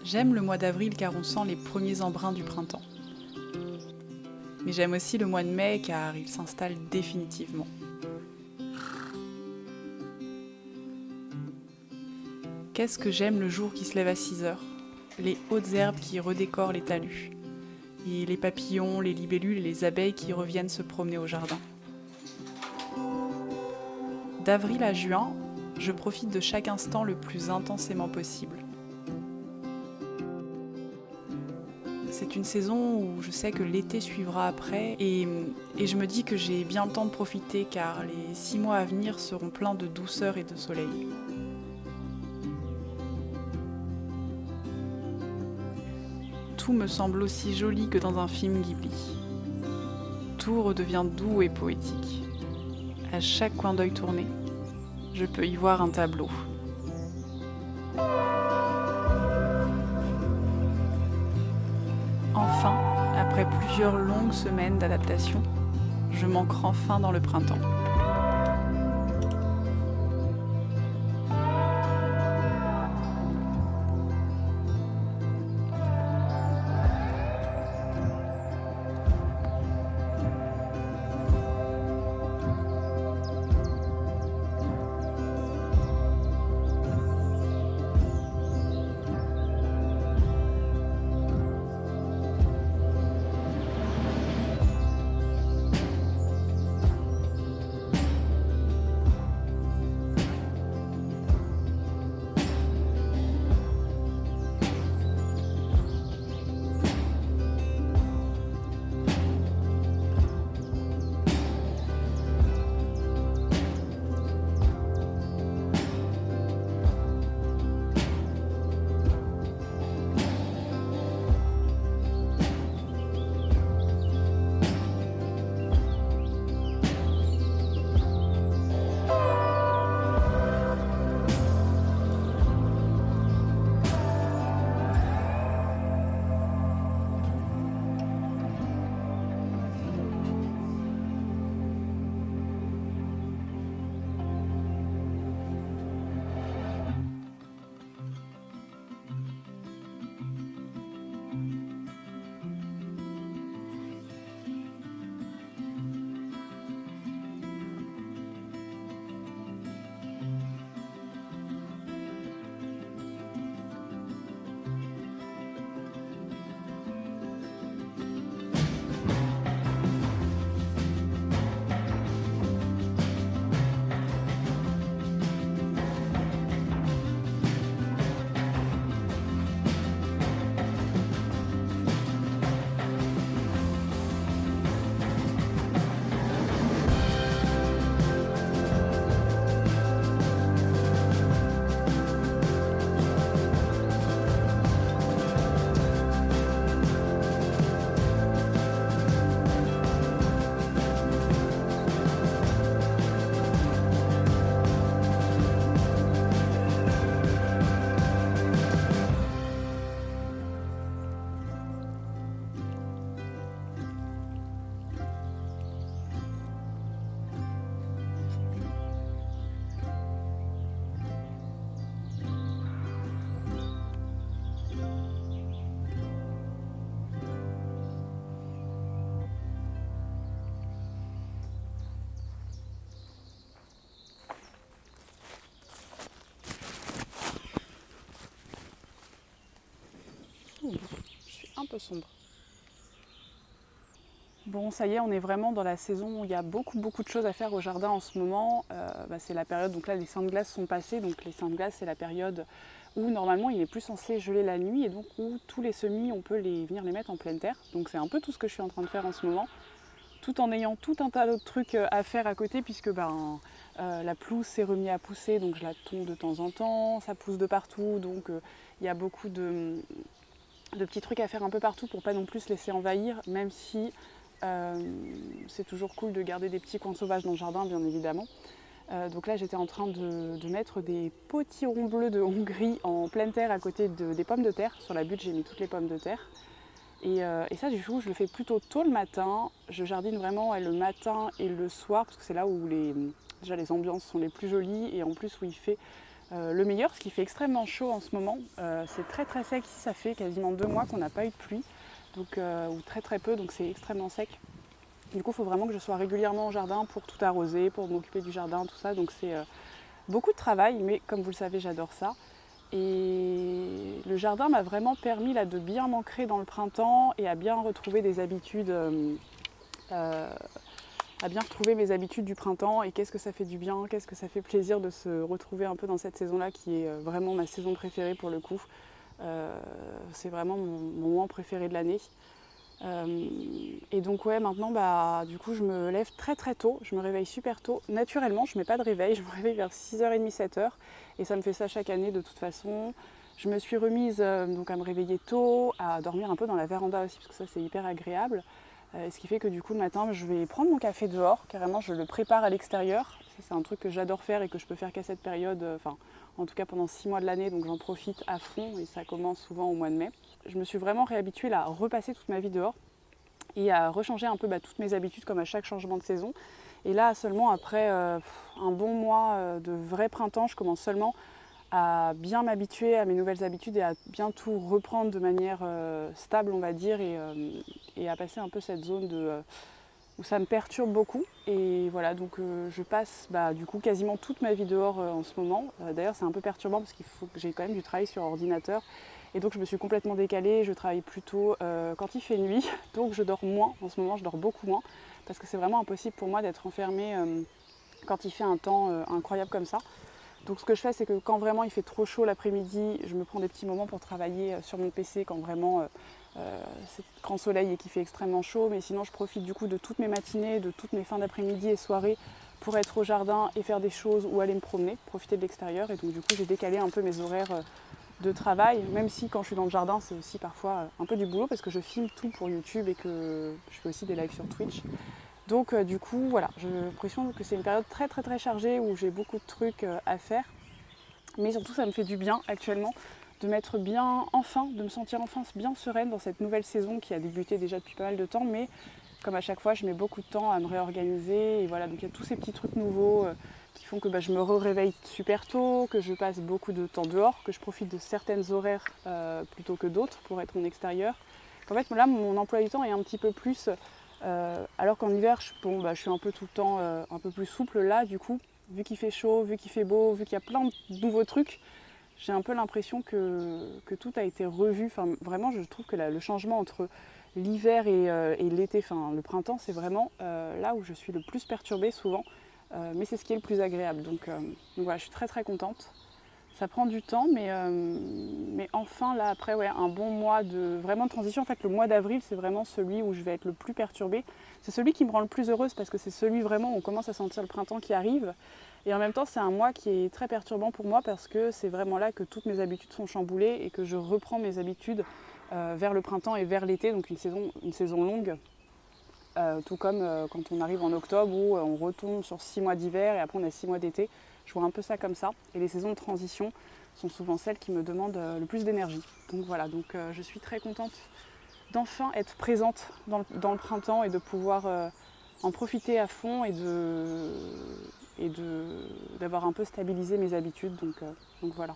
J'aime le mois d'avril car on sent les premiers embruns du printemps. Mais j'aime aussi le mois de mai car il s'installe définitivement. Qu'est-ce que j'aime le jour qui se lève à 6 heures, les hautes herbes qui redécorent les talus, et les papillons, les libellules et les abeilles qui reviennent se promener au jardin. D'avril à juin, je profite de chaque instant le plus intensément possible. C'est une saison où je sais que l'été suivra après et je me dis que j'ai bien le temps de profiter car les 6 mois à venir seront pleins de douceur et de soleil. Tout me semble aussi joli que dans un film Ghibli. Tout redevient doux et poétique. À chaque coin d'œil tourné, je peux y voir un tableau. Enfin, après plusieurs longues semaines d'adaptation, je m'ancre enfin dans le printemps. Je suis un peu sombre. Bon, ça y est, on est vraiment dans la saison où il y a beaucoup de choses à faire au jardin en ce moment. C'est la période, donc là les seins de glace sont passés, donc les seins de glace c'est la période où normalement il n'est plus censé geler la nuit et donc où tous les semis on peut venir les mettre en pleine terre. Donc c'est un peu tout ce que je suis en train de faire en ce moment, tout en ayant tout un tas d'autres trucs à faire à côté puisque la pelouse s'est remise à pousser, donc je la tonds de temps en temps, ça pousse de partout, donc il y a beaucoup de petits trucs à faire un peu partout pour pas non plus se laisser envahir, même si c'est toujours cool de garder des petits coins sauvages dans le jardin, bien évidemment. Donc là, j'étais en train de mettre des potirons bleus de Hongrie en pleine terre à côté des pommes de terre. Sur la butte, j'ai mis toutes les pommes de terre. Et ça, du coup, je le fais plutôt tôt le matin. Je jardine vraiment le matin et le soir, parce que c'est là où déjà les ambiances sont les plus jolies et en plus où il fait le meilleur, parce qu'il fait extrêmement chaud en ce moment. C'est très très sec ici, ça fait quasiment 2 mois qu'on n'a pas eu de pluie, donc, ou très très peu, donc c'est extrêmement sec. Du coup, il faut vraiment que je sois régulièrement au jardin pour tout arroser, pour m'occuper du jardin, tout ça. Donc c'est beaucoup de travail, mais comme vous le savez, j'adore ça. Et le jardin m'a vraiment permis là, de bien m'ancrer dans le printemps et à bien retrouver des habitudes, à bien retrouver mes habitudes du printemps. Et qu'est-ce que ça fait du bien, qu'est-ce que ça fait plaisir de se retrouver un peu dans cette saison-là qui est vraiment ma saison préférée pour le coup. C'est vraiment mon moment préféré de l'année. Et donc ouais, maintenant du coup je me lève très très tôt, je me réveille super tôt. Naturellement, je ne mets pas de réveil, je me réveille vers 6h30, 7h et ça me fait ça chaque année de toute façon. Je me suis remise donc à me réveiller tôt, à dormir un peu dans la véranda aussi parce que ça c'est hyper agréable. Ce qui fait que du coup le matin je vais prendre mon café dehors, carrément je le prépare à l'extérieur. Ça c'est un truc que j'adore faire et que je peux faire qu'à cette période, en tout cas pendant 6 mois de l'année, donc j'en profite à fond et ça commence souvent au mois de mai. Je me suis vraiment réhabituée à repasser toute ma vie dehors et à rechanger un peu toutes mes habitudes comme à chaque changement de saison. Et là seulement après un bon mois de vrai printemps, je commence seulement à bien m'habituer à mes nouvelles habitudes et à bien tout reprendre de manière stable on va dire et à passer un peu cette zone où ça me perturbe beaucoup. Et voilà, donc je passe du coup quasiment toute ma vie dehors en ce moment. D'ailleurs c'est un peu perturbant parce qu'il faut que j'ai quand même du travail sur ordinateur. Et donc je me suis complètement décalée, je travaille plutôt quand il fait nuit, donc je dors moins. En ce moment je dors beaucoup moins parce que c'est vraiment impossible pour moi d'être enfermée quand il fait un temps incroyable comme ça. Donc ce que je fais c'est que quand vraiment il fait trop chaud l'après-midi, je me prends des petits moments pour travailler sur mon PC quand vraiment c'est grand soleil et qu'il fait extrêmement chaud. Mais sinon je profite du coup de toutes mes matinées, de toutes mes fins d'après-midi et soirées pour être au jardin et faire des choses ou aller me promener, profiter de l'extérieur. Et donc du coup j'ai décalé un peu mes horaires de travail, même si quand je suis dans le jardin c'est aussi parfois un peu du boulot parce que je filme tout pour YouTube et que je fais aussi des lives sur Twitch. Donc du coup voilà, j'ai l'impression que c'est une période très très très chargée où j'ai beaucoup de trucs à faire. Mais surtout ça me fait du bien actuellement de m'être bien de me sentir enfin bien sereine dans cette nouvelle saison qui a débuté déjà depuis pas mal de temps, mais comme à chaque fois je mets beaucoup de temps à me réorganiser et voilà, donc il y a tous ces petits trucs nouveaux qui font que je me réveille super tôt, que je passe beaucoup de temps dehors, que je profite de certaines horaires plutôt que d'autres pour être en extérieur. En fait là mon emploi du temps est un petit peu plus alors qu'en hiver je suis un peu tout le temps un peu plus souple. Là du coup vu qu'il fait chaud, vu qu'il fait beau, vu qu'il y a plein de nouveaux trucs, j'ai un peu l'impression que tout a été revu. Enfin, vraiment, je trouve que le changement entre l'hiver et l'été, le printemps, c'est vraiment là où je suis le plus perturbée souvent. Mais c'est ce qui est le plus agréable. Donc voilà, je suis très très contente. Ça prend du temps, mais enfin là après un bon mois de vraiment de transition. En fait, le mois d'avril, c'est vraiment celui où je vais être le plus perturbée. C'est celui qui me rend le plus heureuse parce que c'est celui vraiment où on commence à sentir le printemps qui arrive. Et en même temps, c'est un mois qui est très perturbant pour moi parce que c'est vraiment là que toutes mes habitudes sont chamboulées et que je reprends mes habitudes vers le printemps et vers l'été, donc une saison longue. Tout comme quand on arrive en octobre où on retombe sur 6 mois d'hiver et après on a 6 mois d'été. Je vois un peu ça comme ça. Et les saisons de transition sont souvent celles qui me demandent le plus d'énergie. Donc voilà, je suis très contente d'enfin être présente dans le printemps et de pouvoir en profiter à fond et d'avoir un peu stabilisé mes habitudes. Donc voilà.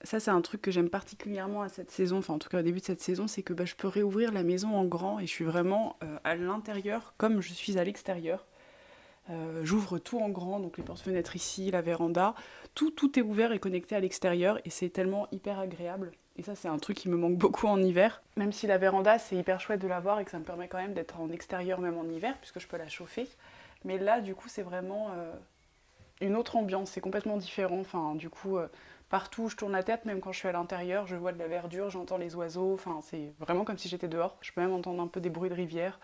Ça, c'est un truc que j'aime particulièrement à cette saison, enfin en tout cas au début de cette saison, c'est que je peux réouvrir la maison en grand et je suis vraiment à l'intérieur comme je suis à l'extérieur. J'ouvre tout en grand, donc les portes-fenêtres ici, la véranda, tout est ouvert et connecté à l'extérieur et c'est tellement hyper agréable. Et ça, c'est un truc qui me manque beaucoup en hiver. Même si la véranda, c'est hyper chouette de l'avoir et que ça me permet quand même d'être en extérieur même en hiver, puisque je peux la chauffer. Mais là, du coup, c'est vraiment une autre ambiance, c'est complètement différent. Enfin, du coup, partout où je tourne la tête, même quand je suis à l'intérieur, je vois de la verdure, j'entends les oiseaux. Enfin, c'est vraiment comme si j'étais dehors. Je peux même entendre un peu des bruits de rivière,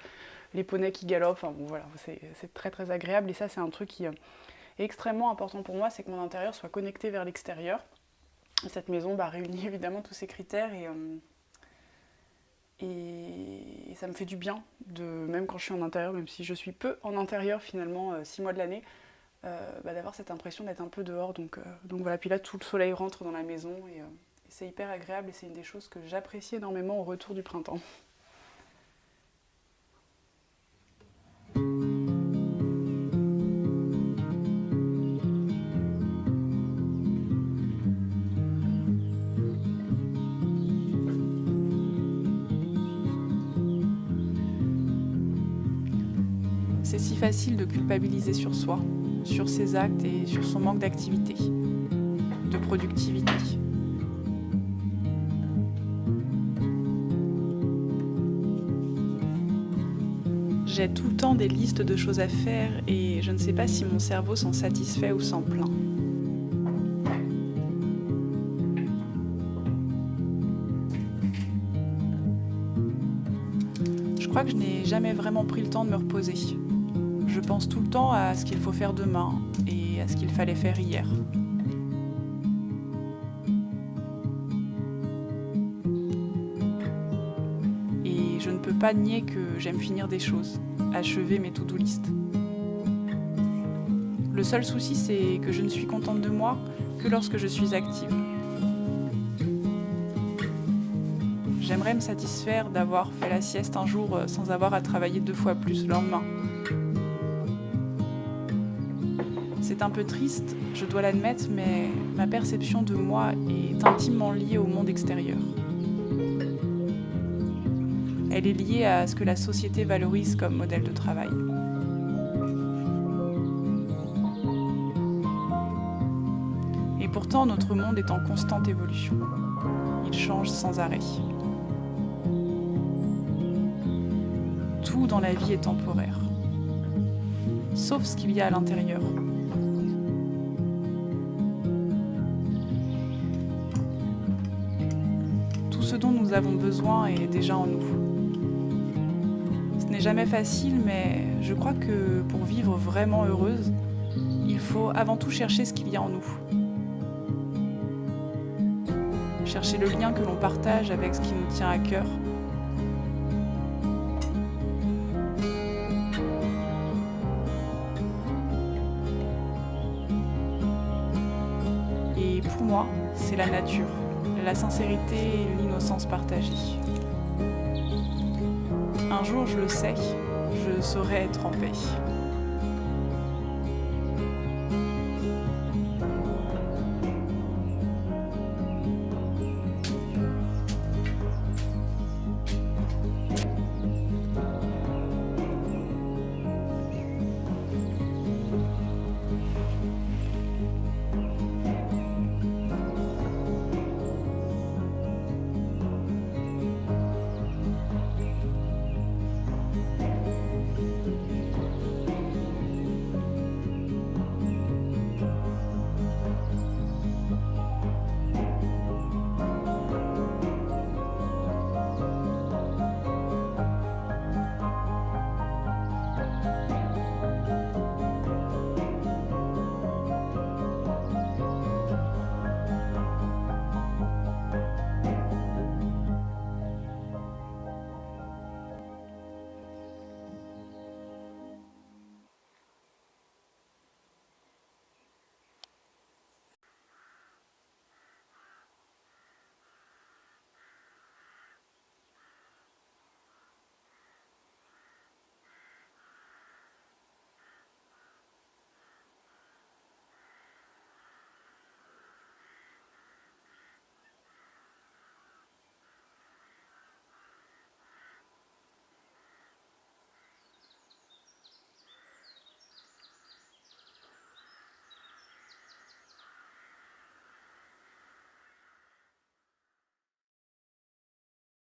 les poneys qui galopent. Enfin, bon, voilà, c'est très très agréable. Et ça, c'est un truc qui est extrêmement important pour moi, c'est que mon intérieur soit connecté vers l'extérieur. Cette maison réunit évidemment tous ces critères et ça me fait du bien, même quand je suis en intérieur, même si je suis peu en intérieur finalement 6 mois de l'année, d'avoir cette impression d'être un peu dehors. Donc voilà, puis là tout le soleil rentre dans la maison et c'est hyper agréable et c'est une des choses que j'apprécie énormément au retour du printemps. C'est si facile de culpabiliser sur soi, sur ses actes et sur son manque d'activité, de productivité. J'ai tout le temps des listes de choses à faire et je ne sais pas si mon cerveau s'en satisfait ou s'en plaint. Je crois que je n'ai jamais vraiment pris le temps de me reposer. Je pense tout le temps à ce qu'il faut faire demain et à ce qu'il fallait faire hier. Et je ne peux pas nier que j'aime finir des choses, achever mes to-do list. Le seul souci, c'est que je ne suis contente de moi que lorsque je suis active. J'aimerais me satisfaire d'avoir fait la sieste un jour sans avoir à travailler 2 fois plus le lendemain. C'est un peu triste, je dois l'admettre, mais ma perception de moi est intimement liée au monde extérieur. Elle est liée à ce que la société valorise comme modèle de travail. Et pourtant, notre monde est en constante évolution. Il change sans arrêt. Tout dans la vie est temporaire, sauf ce qu'il y a à l'intérieur. Tout ce dont nous avons besoin est déjà en nous. Ce n'est jamais facile, mais je crois que pour vivre vraiment heureuse, il faut avant tout chercher ce qu'il y a en nous. Chercher le lien que l'on partage avec ce qui nous tient à cœur. Et pour moi, c'est la nature, la sincérité et l'innocence partagée. Un jour, je le sais, je saurai être en paix.